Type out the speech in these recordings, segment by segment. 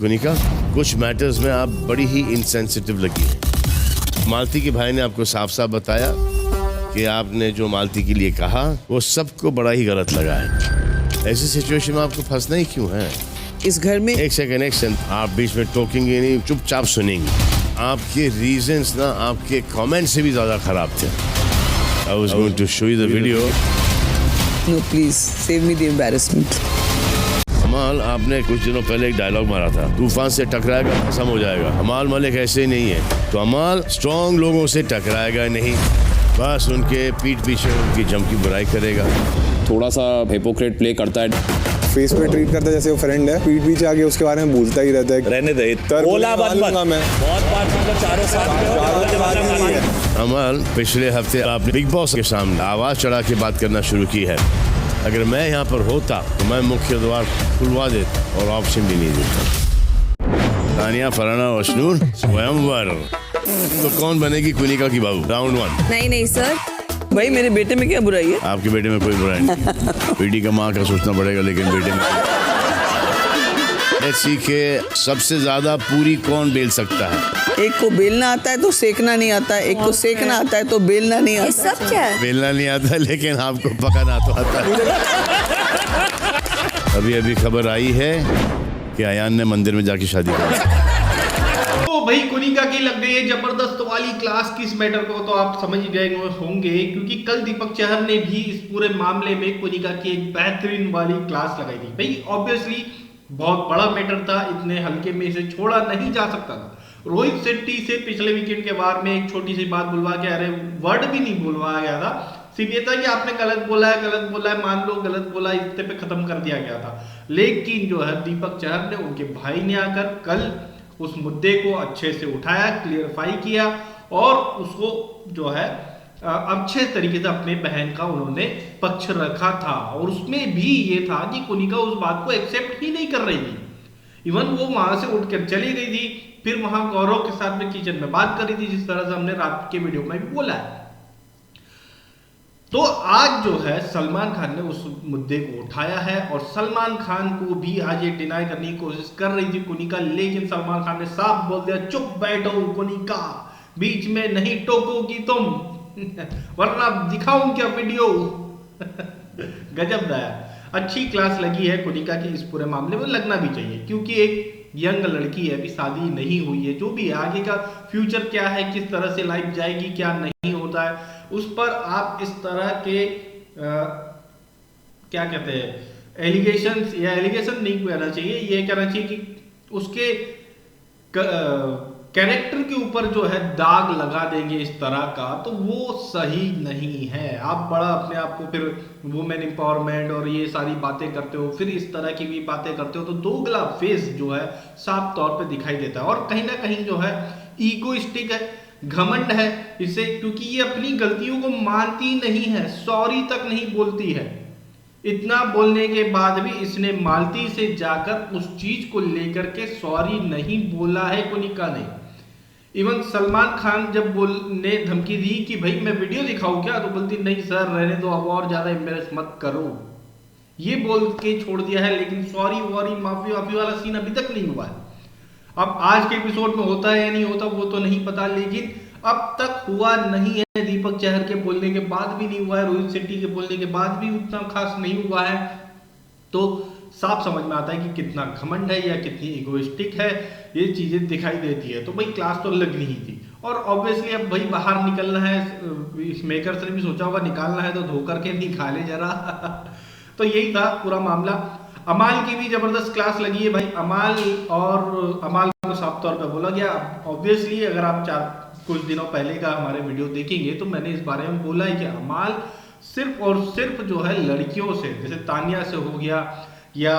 कुनिका, कुछ मैटर्स में आप बड़ी ही इंसेंसिटिव लगी है। मालती के भाई ने आपको साफ साफ बताया कि आपने जो मालती के लिए कहा वो सबको बड़ा ही गलत लगा है। ऐसी सिचुएशन में आपको फंसना ही क्यों है? इस घर में एक सेकंड आप बीच में टोकेंगे नहीं, चुपचाप सुनेंगे। आपके रीजंस ना आपके कमेंट से भी ज्यादा खराब थे। I was going to show you the video. No, please save me the embarrassment. अमाल, आपने कुछ दिनों पहले एक डायलॉग मारा था, तूफान से टकराएगा खत्म हो जाएगा। अमाल मलिक ऐसे ही नहीं है। तो अमाल स्ट्रॉन्ग लोगों से टकराएगा नहीं, बस उनके पीठ पीछे उनकी जम की बुराई करेगा। थोड़ा सा हिपोक्रेट प्ले करता है। फेस पे ट्रीट करता है जैसे वो फ्रेंड है, पीठ पीछे आके उसके बारे में बोलता ही रहता है। रहने दे, बोला मत मैं बहुत बार मतलब चारों साथ। अमाल, पिछले हफ्ते आपने बिग बॉस के सामने आवाज चढ़ा के बात करना शुरू की है। अगर मैं यहाँ पर होता तो मैं मुख्य द्वार खुलवा देता और ऑप्शन भी नहीं देता। तानिया, फराना और अशनूर स्वयंवर। तो कौन बनेगी कुनिका की बहू? राउंड 1। नहीं सर। भाई मेरे बेटे में क्या बुराई है? आपके बेटे में कोई बुराई नहीं। बेटी का माँ का सोचना पड़ेगा, लेकिन बेटे में सीखे सबसे ज्यादा पूरी कौन बेल सकता है? एक को बेलना आता है तो सेकना नहीं आता है, एक को सेकना आता है तो बेलना नहीं आता। सब क्या है? बेलना नहीं आता, लेकिन आपको पकाना तो आता है। अभी खबर आई है कि अयान ने मंदिर में जाके शादी की। तो भाई कुनिका की लग गई है जबरदस्त वाली क्लास। किस मैटर को तो आप समझ गए होंगे, क्योंकि कल दीपक चहर ने भी इस पूरे मामले में कुनिका की एक बेहतरीन वाली क्लास लगाई थी। भाई ऑब्वियसली बहुत बड़ा मैटर था, इतने हल्के में इसे छोड़ा नहीं जा सकता था। रोहित शेट्टी से पिछले वीकेंड के बाद में एक छोटी सी बात बुलवा के, अरे वर्ड भी नहीं बुलवाया गया था, सिर्फ ये था कि आपने गलत बोला है, मान लो गलत बोला, इतने पे खत्म कर दिया गया था। लेकिन जो है दीपक चहर ने, उनके भाई ने आकर कल उस मुद्दे को अच्छे से उठाया, क्लियरफाई किया और उसको जो है अच्छे तरीके से अपने बहन का उन्होंने पक्ष रखा था। और उसमें भी ये था कि कुनिका उस बात को एक्सेप्ट ही नहीं कर रही थी। इवन वो वहां से उठकर चली गई थी, फिर वहां गौरव के साथ में किचन में बात करी थी, जिस तरह से हमने रात के वीडियो में भी बोला है। तो आज जो है सलमान खान ने उस मुद्दे को उठाया है और सलमान खान को भी आज ये डिनाई करने की कोशिश कर रही थी कुनिका, लेकिन सलमान खान ने साफ बोल दिया, चुप बैठो कुनिका, बीच में नहीं टोकोगी तुम, वरना दिखाऊं क्या वीडियो। गजब दया। अच्छी क्लास लगी है कुनिका की इस पूरे मामले में, लगना भी चाहिए, क्योंकि एक यंग लड़की है, अभी शादी नहीं हुई है, जो भी है आगे का फ्यूचर क्या है, किस तरह से लाइफ जाएगी, क्या नहीं होता है, उस पर आप इस तरह के क्या कहते हैं एलिगेशंस, या एलिगेशन नहीं कहना चाहिए, ये कहना चाहिए कि उसके कैरेक्टर के ऊपर जो है दाग लगा देंगे इस तरह का, तो वो सही नहीं है। आप बड़ा अपने आप को फिर वुमेन एम्पावरमेंट और ये सारी बातें करते हो, फिर इस तरह की भी बातें करते हो, तो दोगला फेस जो है साफ तौर पे दिखाई देता है। और कहीं ना कहीं जो है ईगोइस्टिक है, घमंड है इसे, क्योंकि ये अपनी गलतियों को मानती नहीं है, सॉरी तक नहीं बोलती है। इतना बोलने के बाद भी इसने मालती से जाकर उस चीज को लेकर के सॉरी नहीं बोला है कुनिका ने। इवन सलमान खान जब बोलने धमकी दी कि भाई मैं वीडियो दिखाऊं क्या, तो बोलती नहीं सर रहने दो, अब और ज्यादा एम्बेरस मत करो, ये बोल के छोड़ दिया है। लेकिन सॉरी वॉरी माफी वाफी वाला सीन अभी तक नहीं हुआ है। अब आज के एपिसोड में होता है या नहीं होता वो तो नहीं पता, लेकिन अब तक हुआ नहीं है। दीपक चहर के बोलने के बाद भी नहीं हुआ है, रोहित शेट्टी के बोलने के बाद भी उतना खास नहीं हुआ है। तो साफ समझ में आता है कि कितना घमंड है या कितनी इगोइस्टिक है, ये चीजें दिखाई देती है। तो भाई क्लास तो लगनी ही थी। और ऑब्वियसली अब भाई बाहर निकलना है, इस मेकर्स ने भी सोचा होगा निकालना है तो धो करके निकाले जरा। तो यही था पूरा मामला। अमाल की भी जबरदस्त क्लास लगी है भाई। अमाल को साफ तौर पर बोला गया। ऑब्वियसली अगर आप कुछ दिनों पहले का हमारे वीडियो देखेंगे तो मैंने इस बारे में बोला है कि अमाल सिर्फ और सिर्फ जो है लड़कियों से, जैसे तानिया से हो गया या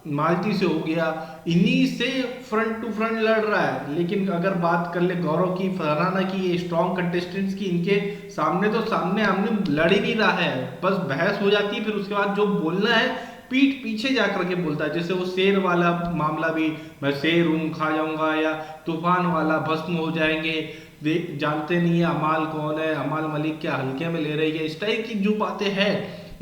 मालती से हो गया, इन्हीं से फ्रंट टू फ्रंट लड़ रहा है। लेकिन अगर बात कर ले गौरव की, फरहाना की, ये स्ट्रॉन्ग कंटेस्टेंट्स की, इनके सामने तो सामने आमने लड़ ही नहीं रहा है, बस बहस हो जाती है। फिर उसके बाद जो बोलना है पीठ पीछे जाकर के बोलता है। जैसे वो शेर वाला मामला भी, मैं शेर हूं खा जाऊंगा, या तूफान वाला भस्म हो जाएंगे, जानते नहीं है अमाल कौन है, अमाल मलिक क्या हल्के में ले रही है, इस टाइप की जो बातें हैं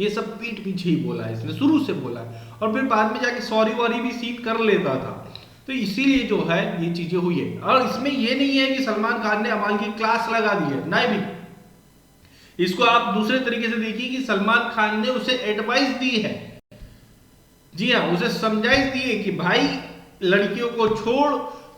ये सब पीठ पीछे ही बोला है इसने, शुरू से बोला है। और फिर बाद में जाके सॉरी वॉरी भी सीन कर लेता था। तो इसीलिए जो है ये चीजें हुई है। और इसमें ये नहीं है कि सलमान खान ने अमाल की क्लास लगा दी है, नहीं भी। इसको आप दूसरे तरीके से देखिए कि सलमान खान ने उसे एडवाइस दी है, जी हाँ, उसे समझाइश दी है कि भाई लड़कियों को छोड़,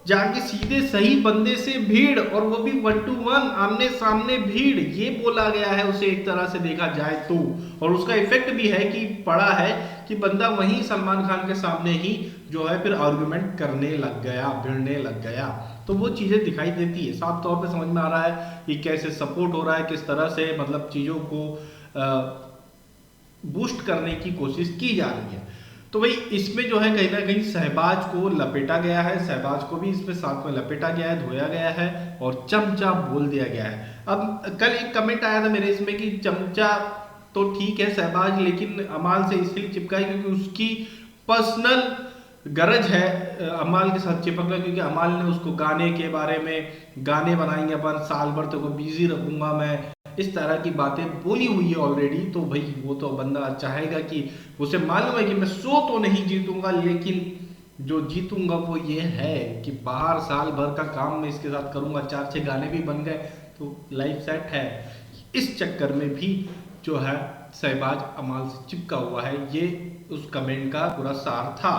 जाके सीधे सही बंदे से भीड़, और वो भी 1 to 1 आमने सामने भीड़, ये बोला गया है उसे एक तरह से देखा जाए तो। और उसका इफेक्ट भी है कि पड़ा है कि बंदा वहीं सलमान खान के सामने ही जो है फिर आर्गुमेंट करने लग गया, भिड़ने लग गया। तो वो चीजें दिखाई देती है, साफ तौर पे समझ में आ रहा है कि कैसे सपोर्ट हो रहा है, किस तरह से मतलब चीजों को बूस्ट करने की कोशिश की जा रही है। तो भाई इसमें जो है कहीं ना कहीं शहबाज को लपेटा गया है, शहबाज को भी इसमें साथ में लपेटा गया है, धोया गया है और चमचा बोल दिया गया है। अब कल एक कमेंट आया था मेरे इसमें कि चमचा तो ठीक है शहबाज, लेकिन अमाल से इसलिए चिपका है क्योंकि उसकी पर्सनल गरज है अमाल के साथ चिपकना, क्योंकि अमाल ने उसको गाने के बारे में, गाने बनाएंगे अपन, साल भर तो बिजी रखूंगा मैं, इस तरह की बातें बोली हुई है ऑलरेडी। तो भाई वो तो बंदा चाहेगा कि, उसे मालूम है कि मैं 100 तो नहीं जीतूंगा, लेकिन जो जीतूंगा वो ये है कि बाहर साल भर का काम मैं इसके साथ करूंगा, 4-6 गाने भी बन गए तो लाइफ सेट है। इस चक्कर में भी जो है शहबाज अमाल से चिपका हुआ है। ये उस कमेंट का पूरा सार था।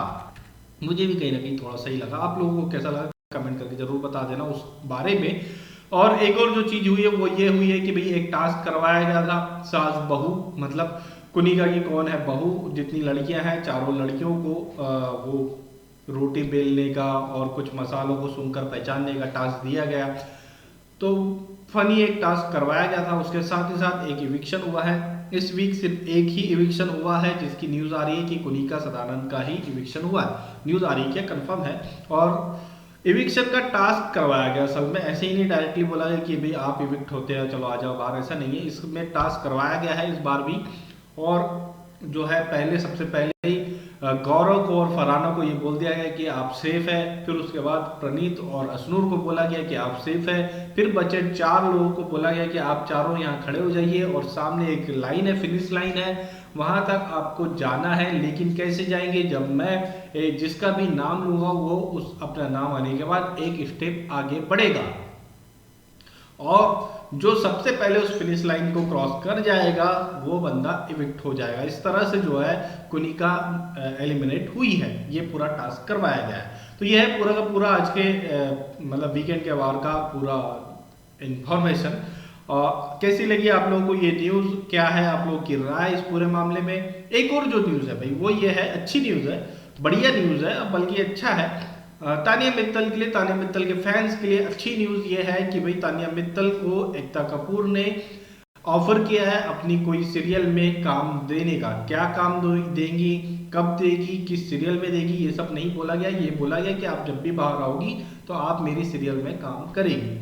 मुझे भी कहीं ना कहीं थोड़ा सही लगा। आप लोगों को कैसा लगा कमेंट करके जरूर बता देना उस बारे में। और एक और जो चीज हुई है वो ये हुई है कि भाई एक टास्क करवाया गया था सास बहू, मतलब कुनिका की कौन है बहू, जितनी लड़कियां हैं चारों लड़कियों को वो रोटी बेलने का और कुछ मसालों को सुनकर पहचानने का टास्क दिया गया। तो फनी एक टास्क करवाया गया था। उसके साथ ही साथ एक इविक्शन हुआ है। इस वीक सिर्फ एक ही इविक्शन हुआ है, जिसकी न्यूज आ रही है कि कुनिका सदानंद का ही इविक्शन हुआ है। न्यूज आ रही है क्या, कंफर्म है। और इविक्शन का टास्क करवाया गया, असल में ऐसे ही नहीं डायरेक्टली बोला गया कि भाई आप इविक्ट होते हैं चलो आ जाओ बाहर, ऐसा नहीं है। इसमें टास्क करवाया गया है इस बार भी। और जो है पहले सबसे पहले ही गौरव को और फरहाना को ये बोल दिया गया कि आप सेफ है। फिर उसके बाद प्रणीत और असनूर को बोला गया कि आप सेफ है। फिर बचे 4 लोगों को बोला गया कि आप चारों यहाँ खड़े हो जाइए और सामने एक लाइन है, फिनिश लाइन है, वहां तक आपको जाना है। लेकिन कैसे जाएंगे, जब मैं जिसका भी नाम लूंगा वो उस अपना नाम आने के बाद एक स्टेप आगे बढ़ेगा और जो सबसे पहले उस फिनिश लाइन को क्रॉस कर जाएगा वो बंदा इविक्ट हो जाएगा। इस तरह से जो है कुनिका एलिमिनेट हुई है। ये पूरा टास्क करवाया गया है। तो ये है पूरा का पूरा आज के मतलब वीकेंड के वार का पूरा इंफॉर्मेशन। कैसी लगी आप लोगों को ये न्यूज, क्या है आप लोगों की राय इस पूरे मामले में। एक और जो न्यूज है भाई वो ये है, अच्छी न्यूज है, बढ़िया न्यूज है, बल्कि अच्छा है तानिया मित्तल के लिए, तानिया मित्तल के फैंस के लिए अच्छी न्यूज ये है कि भाई तानिया मित्तल को एकता कपूर ने ऑफर किया है अपनी कोई सीरियल में काम देने का। क्या काम देंगी, कब देगी, किस सीरियल में देगी, ये सब नहीं बोला गया। ये बोला गया कि आप जब भी बाहर आओगी तो आप मेरी सीरियल में काम करेगी।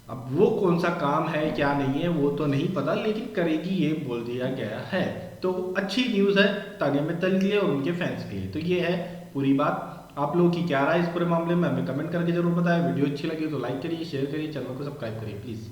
अब वो कौन सा काम है क्या नहीं है वो तो नहीं पता, लेकिन करेगी ये बोल दिया गया है। तो अच्छी न्यूज है तानिया मित्तल के लिए और उनके फैंस के लिए। तो ये है पूरी बात। आप लोगों की क्या राय इस पूरे मामले में हमें कमेंट करके जरूर बताएं। वीडियो अच्छी लगी तो लाइक करिए, शेयर करिए, चैनल को सब्सक्राइब करिए प्लीज।